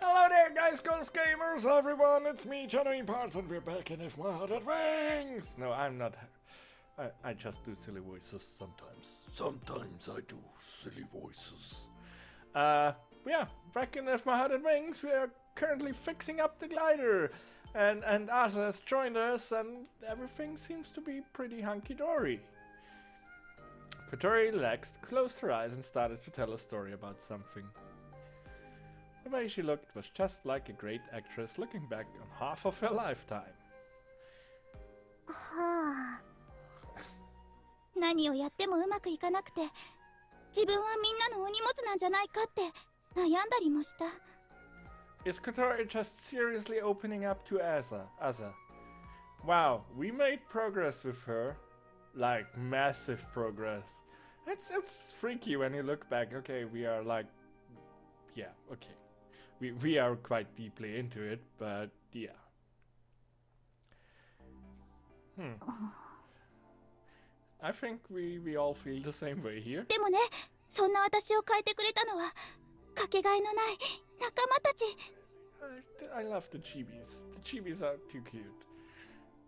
Hello there, guys, girls, gamers, everyone. It's me, GenuineParts, and we're back in If My Heart Had Wings. No, I'm not. I just do silly voices sometimes. Sometimes I do silly voices. Yeah, back in If My Heart Had Wings, we are currently fixing up the glider. And Asa has joined us, and everything seems to be pretty hunky-dory. Kotori relaxed, closed her eyes, and started to tell a story about something. The way she looked was just like a great actress looking back on half of her lifetime. はあ。何をやってもうまくいかなくて、自分はみんなのお荷物なんじゃないかって悩んだりもした。Is Kotori just seriously opening up to Asa? Wow, we made progress with her. Like, massive progress. It's freaky when you look back. Okay, we are like... Yeah, okay. We are quite deeply into it, but yeah. I think we all feel the same way here. でもね、そんな私を変えてくれたのはかけがえのない仲間たち。I love the chibis. The chibis are too cute.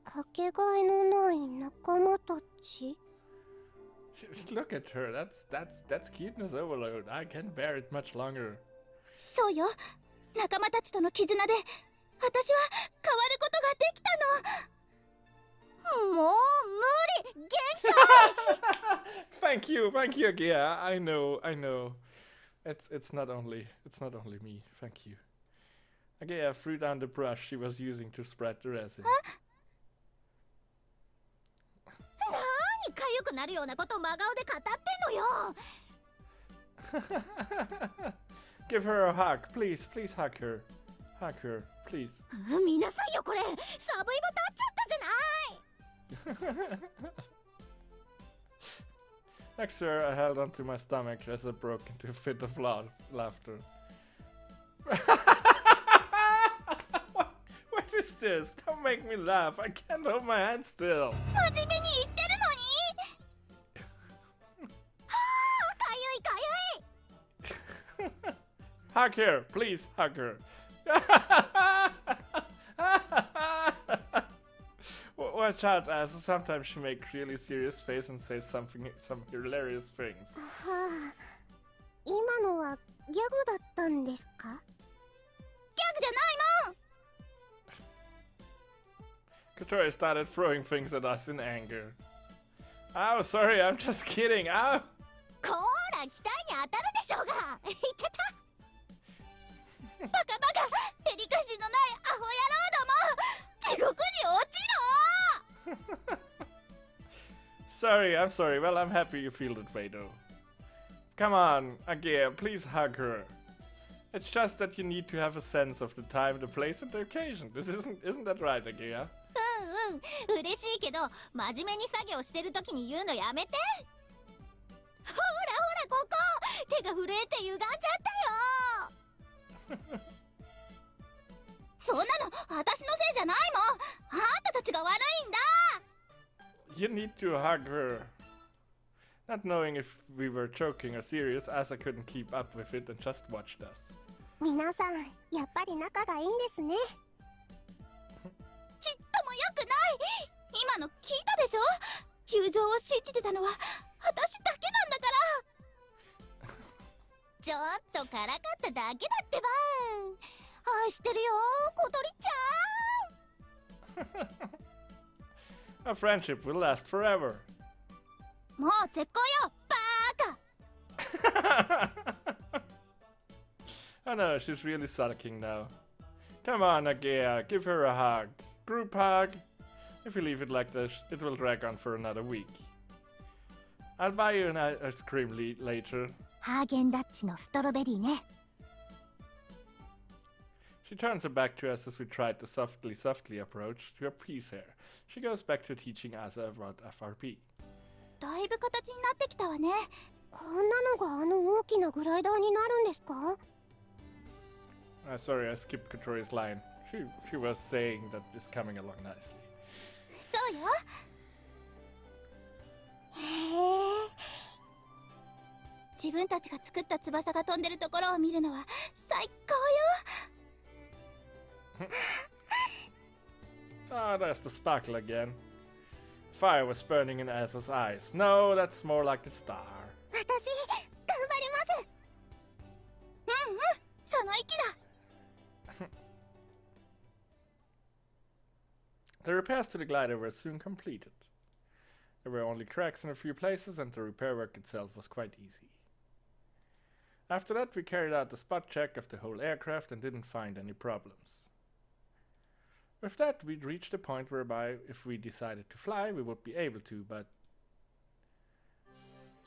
かけがえのない仲間たち。 Just look at her. That's cuteness overload. I can't bear it much longer. そうよ。仲間たちとの絆で私は変わることができたの。もう無理。限界。Thank you, Gia. I know. It's not only me. Thank you. Agea threw down the brush she was using to spread the resin. 何かゆくなるようなこと真顔で語ってんのよ。Give her a hug, please hug her. Hug her, please. 見なさいよこれ。サブイボ立っちゃったじゃない。Next to her, I held onto my stomach as I broke into a fit of laughter. What is this? Don't make me laugh. I can't hold my hand still. 真面目に言ってるのに。はあ、かゆいかゆい。Hug her, please hug her. Watch out, Asa. Sometimes she makes really serious face and says some hilarious things. はあ、今のはギャグだったんですか？ギャグじゃないもん。Kotori started throwing things at us in anger. Oh, sorry, I'm just kidding. Ow! こーら、期待に当たるでしょうが。言ってた。バカバカ、デリカシーのないアホ野郎ども、地獄に落ちろ。I'm sorry. Well, I'm happy you feel that way, though. Come on, Agea, please hug her. It's just that you need to have a sense of the time, the place, and the occasion. Isn't that right, Agea? 嬉しいけど、真面目に作業してる時に言うのやめて。ほらほら、ここ、手が震えて歪んじゃったよ。そんなの私のせいじゃないもん。あんたたちが悪いんだ。You need to hug her. Not knowing if we were joking or serious, Asa couldn't keep up with it and just watched us. 皆さん、やっぱり仲がいいんですね。ちっとも良くない。今の聞いたでしょ。友情を信じてたのは私だけなんだから。ちょっとからかっただけだってば。愛してるよ、小鳥ちゃん。Our friendship will last forever. もう絶好よ、バーカ。Oh no, she's really sulking now. Come on, Agea, give her a hug. Group hug. If you leave it like this, it will drag on for another week. I'll buy you an ice cream later. ハーゲンダッチのストロベリーね。She turns her back to us as we tried the softly approach to her piece hair. She goes back to teaching Asa about FRP. だいぶ形になってきたわね。こんなのがあの大きなグライダーになるんですか？ Sorry, I skipped Kotori's line. She was saying that it's coming along nicely. そうよ。自分たちが作った翼が飛んでるところを見るのは最高よ。Ah, there's the sparkle again. Fire was burning in Asa's eyes. No, that's more like a star. 私、頑張ります。うんうん、その意気だ。The repairs to the glider were soon completed. There were only cracks in a few places and the repair work itself was quite easy. After that we carried out a spot check of the whole aircraft and didn't find any problems. With that we'd reached a point whereby if we decided to fly we would be able to, but...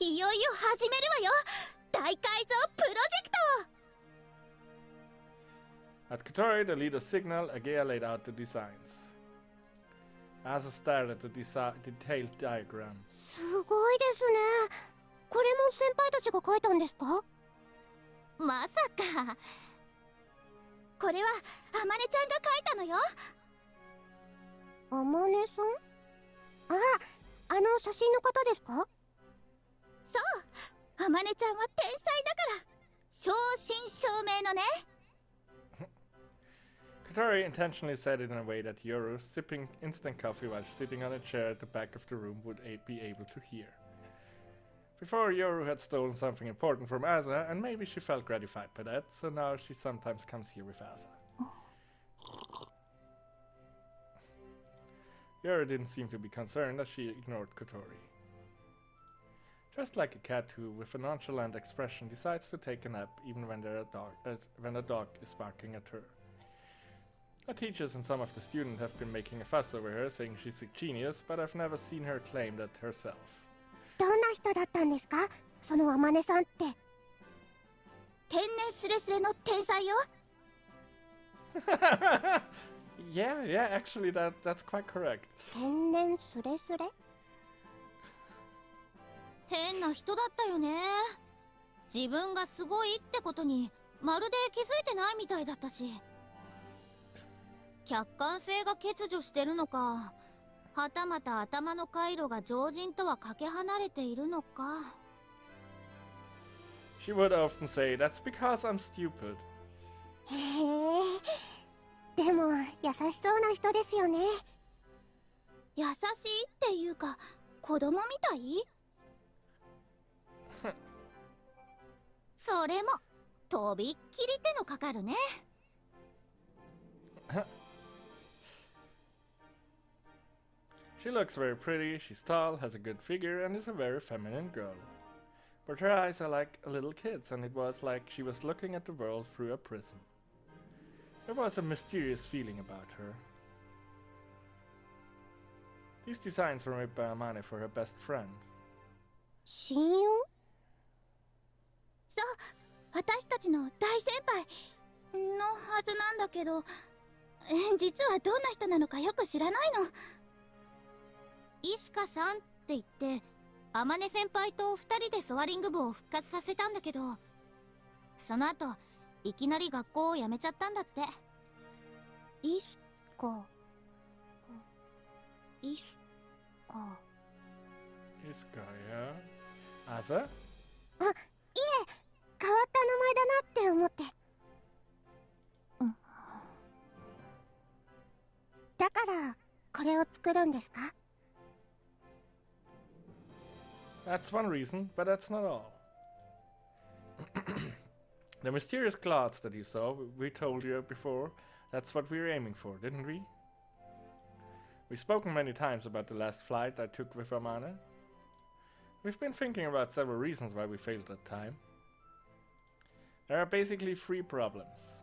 いよいよ始めるわよ、大改造プロジェクト。 At Kotori, the leader signal, Agea laid out the designs. Asa stared at the detailed diagram. すごいですね。これも先輩たちが描いたんですか？まさか。これはあまねちゃんが描いたのよ。あまねさん？あの写真の方ですか？そう、あまねちゃんは天才だから。正真正銘のね。Kotori intentionally said it in a way that Yoru, sipping instant coffee while sitting on a chair at the back of the room, would be able to hear. Before, Yoru had stolen something important from Asa, and maybe she felt gratified by that, so now she sometimes comes here with Asa. Yoru didn't seem to be concerned as she ignored Kotori. Just like a cat who, with a nonchalant expression, decides to take a nap even when a dog is barking at her. The teachers and some of the students have been making a fuss over her, saying she's a genius, but I've never seen her claim that herself. どんな人だったんですか？そのあまねさんって。天然スレスレの天才よ。Yeah, actually that's quite correct. 天然スレスレ？変な人だったよね。自分がすごいってことにまるで気づいてないみたいだったし。客観性が欠如してるのか、はたまた頭の回路が常人とはかけ離れているのか。She would often say, "That's because I'm stupid." へえ、でも優しそうな人ですよね。優しいっていうか、子供みたい？それもとびっきり手のかかるね。She looks very pretty, she's tall, has a good figure, and is a very feminine girl. But her eyes are like a little kid's, and it was like she was looking at the world through a prism. There was a mysterious feeling about her. These designs were made by Amane for her best friend. 親友？そう、私たちの大先輩のはずなんだけど、実はどんな人なのかよく知らないの。イスカさんって言って、あまね先輩と2人でソアリング部を復活させたんだけど、その後いきなり学校を辞めちゃったんだって。イスカ、イスカ、イスカやAsa？あ、いえ、変わった名前だなって思って。だからこれを作るんですか？That's one reason, but that's not all. The mysterious clouds that you saw, we told you before, that's what we were aiming for, didn't we? We've spoken many times about the last flight I took with Amane. We've been thinking about several reasons why we failed that time. There are basically 3 problems.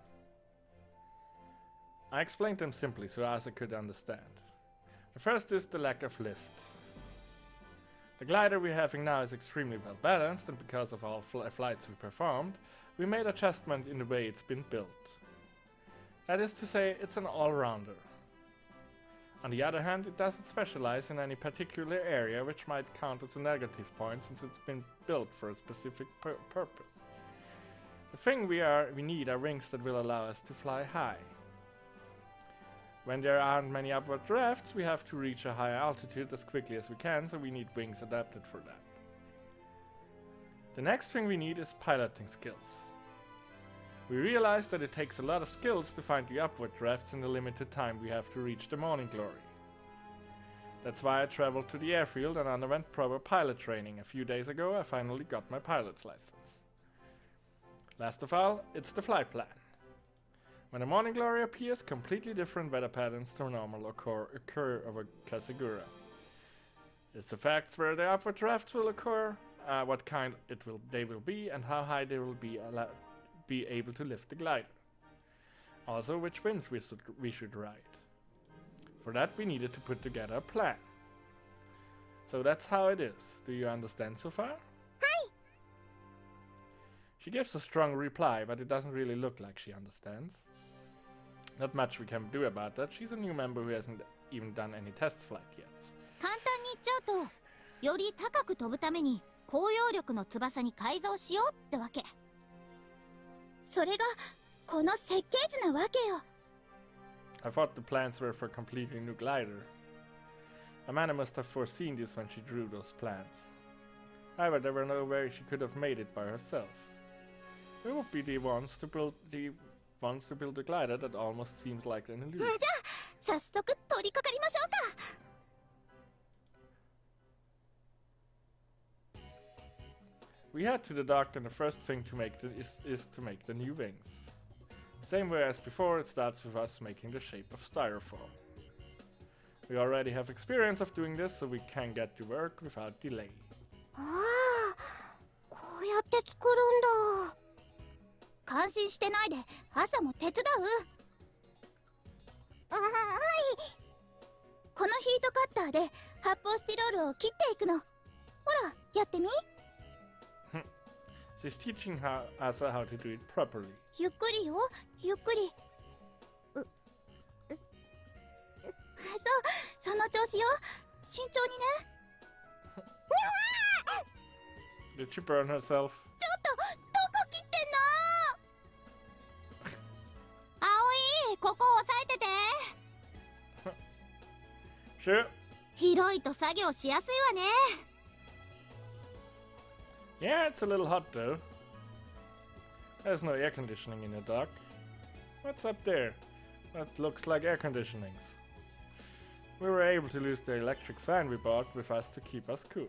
I explained them simply so Asa could understand. The first is the lack of lift. The glider we're having now is extremely well balanced, and because of all flights we performed, we made adjustment in the way it's been built. That is to say, it's an all-rounder. On the other hand, it doesn't specialize in any particular area, which might count as a negative point since it's been built for a specific purpose. The thing we need are wings that will allow us to fly high. When there aren't many upward drafts, we have to reach a higher altitude as quickly as we can, so we need wings adapted for that. The next thing we need is piloting skills. We realized that it takes a lot of skills to find the upward drafts in the limited time we have to reach the Morning Glory. That's why I traveled to the airfield and underwent proper pilot training. A few days ago I finally got my pilot's license. Last of all, it's the flight plan. When the Morning Glory appears, completely different weather patterns to normal occur over Kasagura. It's the facts where the upward drafts will occur, what kind they will be, and how high they will be able to lift the glider. Also, which winds we should ride. For that, we needed to put together a plan. So that's how it is. Do you understand so far? Hi. She gives a strong reply, but it doesn't really look like she understands. Not much we can do about that. She's a new member who hasn't even done any test flight yet. 簡単に言っちゃうと、より高く飛ぶために高揚力の翼に改造しようってわけ。それがこの設計図なわけよ。I thought the plans were for a completely new glider. Amanda must have foreseen this when she drew those plans. However, there were no way she could have made it by herself. We would be the ones to build a glider that almost seems like an illusion. じゃあ早速取り掛かりましょうか。We head to the dock, and the first thing to make is to make the new wings. Same way as before, it starts with us making the shape of styrofoam. We already have experience of doing this, so we can get to work without delay. ああ、こうやって作るんだ。感心してないで、朝も手伝う？はい。このヒートカッターで発泡スチロールを切っていくの。ほら、やってみ。She's teaching us how to do it properly. ゆっくりよ、ゆっくり。その調子よ。慎重にね。Did she burn herself? ちょっと、どこ切ってんの？葵、ここ押さえてて。Sure. 広いと作業しやすいわね。Yeah, it's a little hot though. There's no air conditioning in the dock. What's up there? That looks like air conditionings. We were able to use the electric fan we bought with us to keep us cool.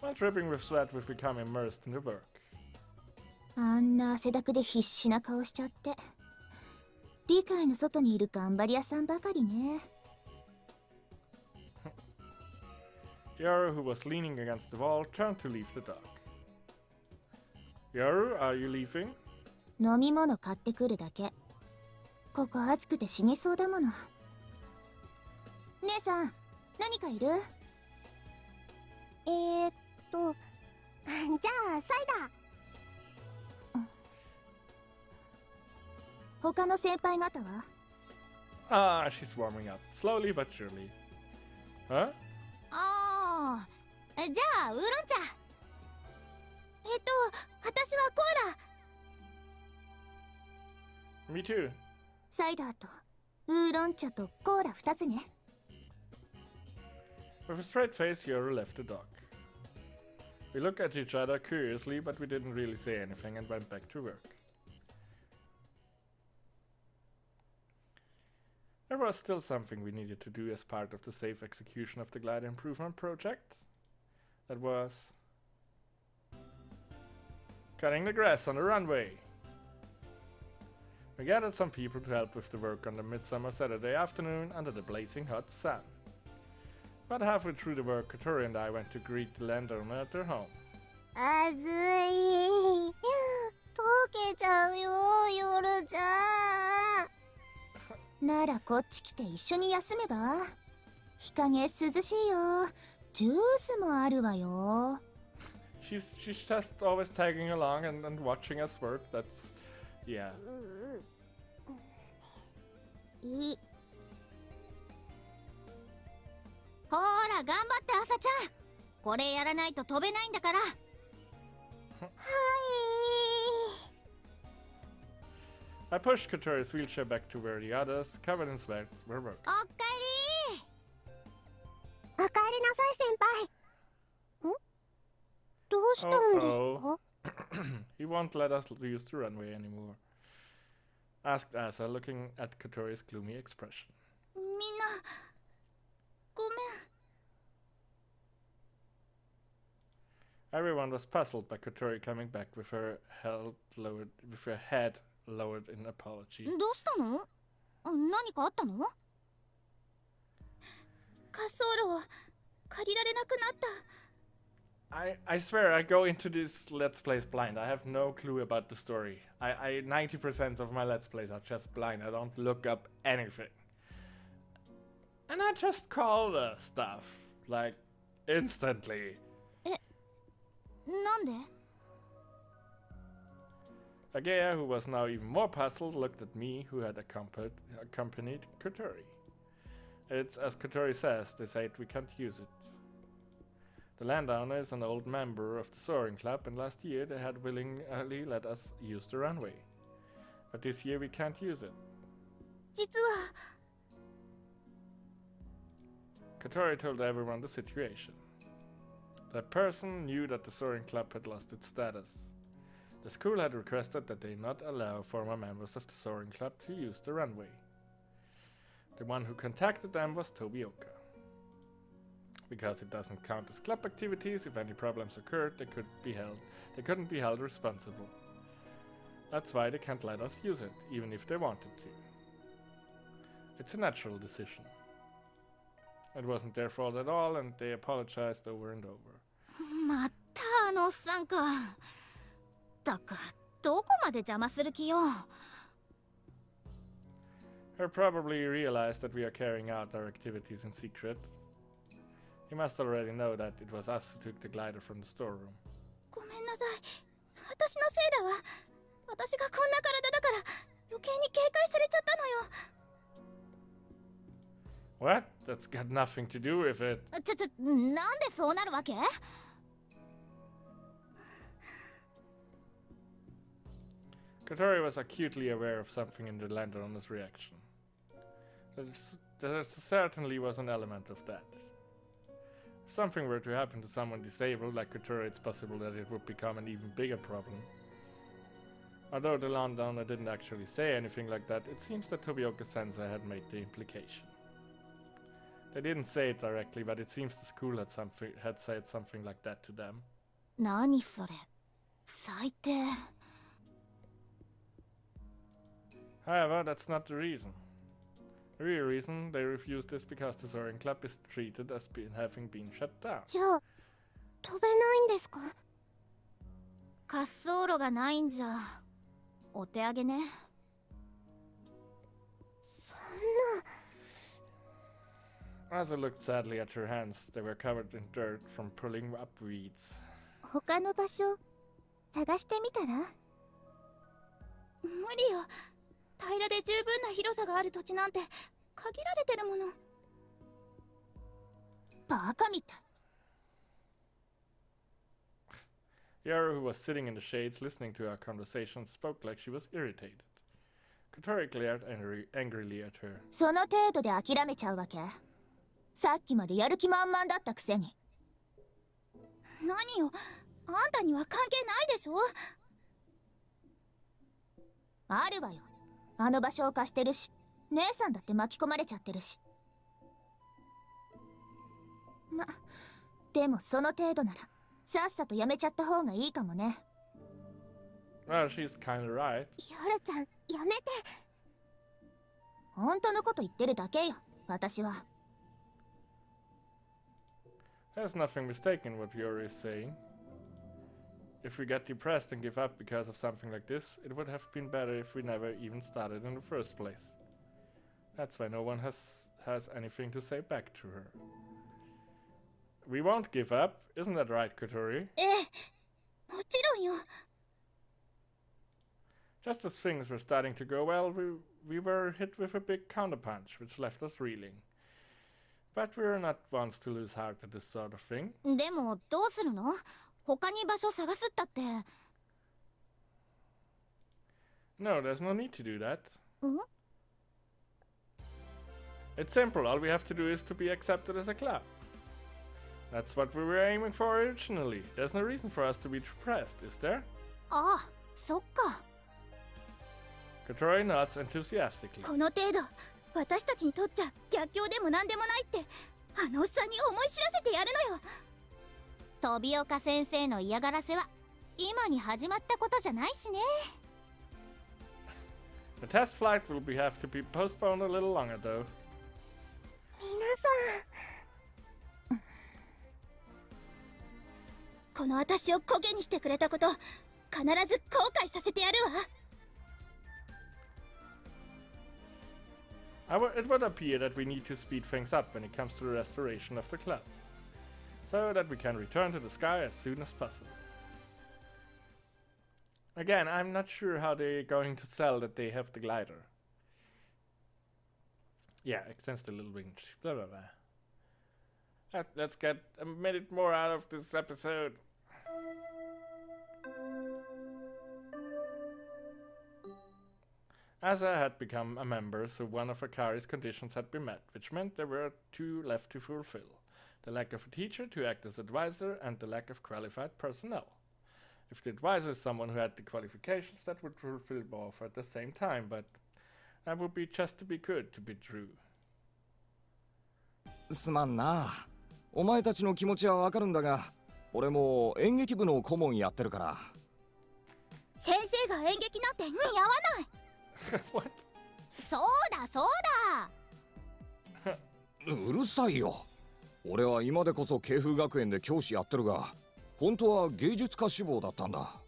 While dripping with sweat, we've become immersed in the work. あんな汗だくで必死な顔しちゃって。理解の外にいる頑張り屋さんばかりね。Yoru, who was leaning against the wall, turned to leave the dock. Yoru, are you leaving? 飲み物買ってくるだけ。ここ暑くて死にそうだもの。姉さん、何かいる？じゃあサイダー。他の先輩方は？ Ah, she's warming up, slowly but surely. Huh? ああ、じゃあウーロン茶。私はコーラ。Me too. サイダーとウーロン茶とコーラ2つね。With a straight face, Yoru left the dock. We looked at each other curiously, but we didn't really say anything and went back to work. There was still something we needed to do as part of the safe execution of the glider improvement project. That was cutting the grass on the runway. We gathered some people to help with the work on the midsummer Saturday afternoon under the blazing hot sun. About halfway through the work, Kotori and I went to greet the landowner at their home. あずい。溶けちゃうよ、夜じゃ。ならこっち来て一緒に休めば？日陰涼しいよ。ジュースもあるわよ。She's just always tagging along and watching us work. That's yeah. ほら頑張って朝ちゃん。これやらないと飛べないんだから。はい。I pushed Kotori's wheelchair back to where the others, covered in sweat, were working. おかえり。おかえりなさい先輩。どうしたんですか？ He won't let us use the runway anymore. Asked Asa, looking at Kotori's gloomy expression. みんなごめん。 Everyone was puzzled by Kotori coming back with her head lowered in apology. どうしたの？何かあったの？滑走路を借りられなくなった。 I swear I go into this Let's Plays blind. I have no clue about the story. 90% of my Let's Plays are just blind. I don't look up anything. And I just call the stuff, like, instantly. なんで？ Agea, who was now even more puzzled, looked at me, who had accompanied Kotori. It's as Kotori says, they said we can't use it. The landowner is an old member of the Soaring Club, and last year they had willingly let us use the runway. But this year we can't use it. 実は Kotori told everyone the situation. That person knew that the Soaring Club had lost its status. The school had requested that they not allow former members of the Soaring Club to use the runway. The one who contacted them was Tobioka. Because it doesn't count as club activities, if any problems occurred, they couldn't be held responsible. That's why they can't let us use it, even if they wanted to. It's a natural decision. It wasn't their fault at all, and they apologized over and over. またあのおっさんか。だからどこまで邪魔する気よ。 Her probably realized that we are carrying out our activities in secret. He must already know that it was us who took the glider from the storeroom. ごめんなさい。私のせいだわ。私がこんな体だから余計に警戒されちゃったのよ。 What? That's got nothing to do with it. なんでそうなるわけ？ Kotori was acutely aware of something in the landowner's reaction. There certainly was an element of that. If something were to happen to someone disabled like Kotori, it's possible that it would become an even bigger problem. Although the landowner didn't actually say anything like that, it seems that Tobioka-sensei had made the implication. They didn't say it directly, but it seems the school had said something like that to them. 何それ？最低。 However, that's not the reason. The real reason they refused is because the Soaring Club is treated as having been shut down. じゃあ飛べないんですか？滑走路がないんじゃお手上げね。そんな。 Asa looked sadly at her hands. They were covered in dirt from pulling up weeds. 他の場所探してみたら？無理よ。平らで十分な広さがある土地なんて限られてるもの。バカみたい。 Yara, who was sitting in the shades listening to our conversation, spoke like she was irritated. Kotori glared angrily at her. その程度で諦めちゃうわけ？さっきまでやる気満々だったくせに。何よ、あんたには関係ないでしょ？あるわよ。あの場所を貸してるし、姉さんだって巻き込まれちゃってるし。でもその程度ならさっさとやめちゃった方がいいかもね。 Well, she's kinda right. ヤラちゃん、やめて。本当のこと言ってるだけよ、私は。 There's nothing mistaken what Yuri is saying. If we get depressed and give up because of something like this, it would have been better if we never even started in the first place. That's why no one has anything to say back to her. We won't give up, isn't that right, Kotori? ええ、もちろんよ。 Just as things were starting to go well, we were hit with a big counterpunch, which left us reeling. But we are not ones to lose heart at this sort of thing. でもどうするの？他に場所探すったって。 No, there's no need to do that. ん？ It's simple, all we have to do is to be accepted as a club. That's what we were aiming for originally. There's no reason for us to be depressed, is there? ああ、そっか。 Kotori nods enthusiastically. この程度、私たちにとっちゃ逆境でもなんでもないって、あのおっさんに思い知らせてやるのよ。飛岡先生の嫌がらせは今に始まったことじゃないしね。The test flight will have to be postponed a little longer, though. 皆さん、この私をコケにしてくれたこと、必ず後悔させてやるわ。It would appear that we need to speed things up when it comes to the restoration of the club, so that we can return to the sky as soon as possible. Again, I'm not sure how they're going to sell that they have the glider. Yeah, extends the little wing. Blah blah blah. Let's get a minute more out of this episode. Asa had become a member, so one of Akari's conditions had been met, which meant there were 2 left to fulfill. The lack of a teacher to act as advisor and the lack of qualified personnel. If the advisor is someone who had the qualifications, that would fulfill both at the same time, but that would be just to be good to be true. すまんな。お前たちの気持ちはわかるんだが、俺も演劇部の顧問やってるから。先生が演劇なんて似合わない。What? そうだそうだ。うるさいよ。俺は今でこそ慶風学園で教師やってるが、本当は芸術家志望だったんだ。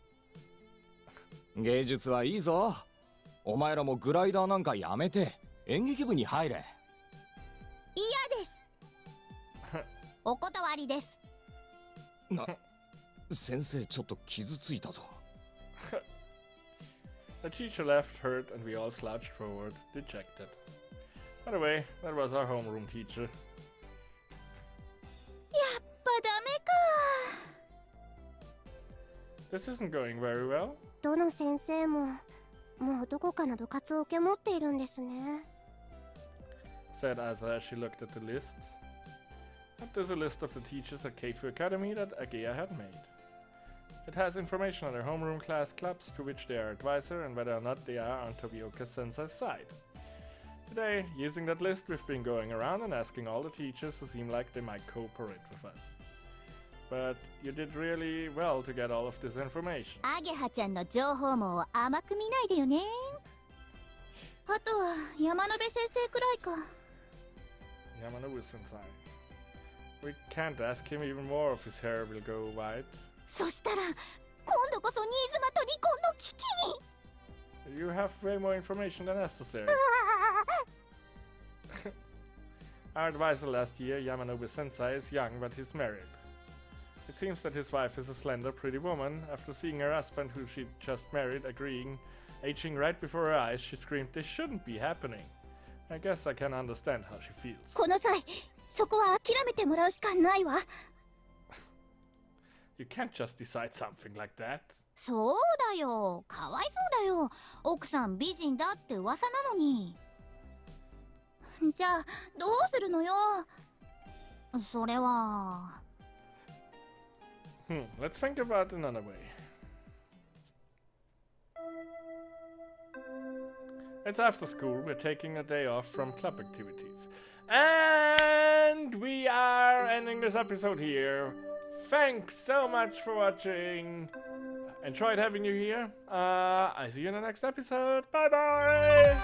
芸術はいいぞ。お前らもグライダーなんかやめて演劇部に入れ。嫌です。お断りです。先生ちょっと傷ついたぞ。The teacher left hurt and we all slouched forward, dejected. By the way, that was our homeroom teacher. やっぱダメか。 This isn't going very well. どの先生ももうどこかの部活を受け持っているんですね。Said Asa as she looked at the list. That is a list of the teachers at Keifu Academy that Agea had made. It has information on their homeroom class clubs to which they are advisor and whether or not they are on Tobioka Sensei's side. Today, using that list, we've been going around and asking all the teachers who seem like they might cooperate with us. But you did really well to get all of this information. アゲハちゃんの情報網を甘く見ないでよね。あとは山野辺先生くらいか。Yamanobu Sensei. We can't ask him even more if his hair will go white. そしたら今度こそ新妻と離婚の危機に。 You have way more information than necessary. Our advisor last year, Yamanobu Sensei, is young but he's married. It seems that his wife is a slender, pretty woman. After seeing her husband, who she just married, aging right before her eyes, she screamed, "This shouldn't be happening." I guess I can understand how she feels. この際そこは諦めてもらうしかないわ。 You can't just decide something like that. そうだよ、かわいそうだよ。奥さん美人だって噂なのに。じゃあどうするのよ。それは。Let's think about another way. It's after school. We're taking a day off from club activities. And we are ending this episode here. Thanks so much for watching. Enjoyed having you here. I see you in the next episode. Bye bye.